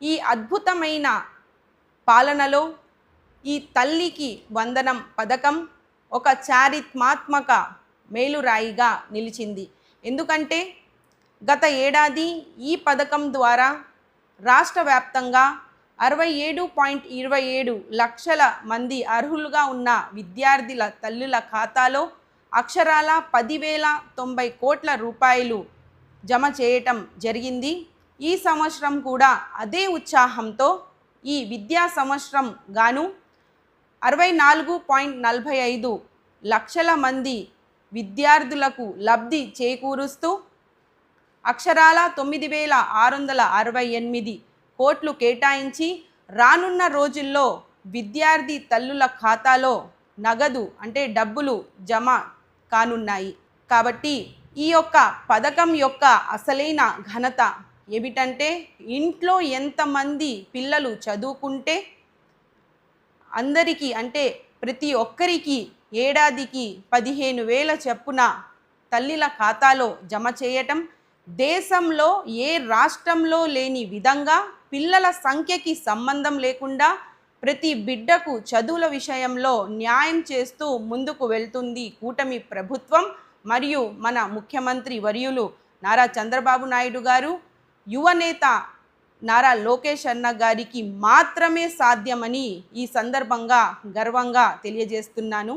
ఈ అద్భుతమైన పాలనలో ఈ తల్లికి వందనం పథకం ఒక చారిత్రాత్మక మేలురాయిగా నిలిచింది. ఎందుకంటే గత ఏడాది ఈ పథకం ద్వారా రాష్ట్ర వ్యాప్తంగా 67.27 లక్షల మంది అర్హులుగా ఉన్న విద్యార్థుల తల్లుల ఖాతాలో అక్షరాల 10,090 కోట్ల రూపాయలు జమ చేయటం జరిగింది. ఈ సంవత్సరం కూడా అదే ఉత్సాహంతో ఈ విద్యా సంవత్సరం గాను 64.45 లక్షల మంది విద్యార్థులకు లబ్ధి చేకూరుస్తూ అక్షరాల 9,668 కోట్లు కేటాయించి రానున్న రోజుల్లో విద్యార్థి తల్లుల ఖాతాలో నగదు అంటే డబ్బులు జమ కానున్నాయి. కాబట్టి ఈ యొక్క పథకం యొక్క అసలైన ఘనత ఏమిటంటే ఇంట్లో ఎంతమంది పిల్లలు చదువుకుంటే అందరికీ అంటే ప్రతి ఒక్కరికి ఏడాదికి 15,000 చొప్పున తల్లిల ఖాతాలో జమ చేయటం దేశంలో ఏ రాష్ట్రంలో లేని విధంగా పిల్లల సంఖ్యకి సంబంధం లేకుండా ప్రతి బిడ్డకు చదువుల విషయంలో న్యాయం చేస్తూ ముందుకు వెళ్తుంది కూటమి ప్రభుత్వం మరియు మన ముఖ్యమంత్రి వర్యులు నారా చంద్రబాబు నాయుడు గారు. యువనేత నారా లోకేష్ అన్న గారికి మాత్రమే సాధ్యమని ఈ సందర్భంగా గర్వంగా తెలియజేస్తున్నాను.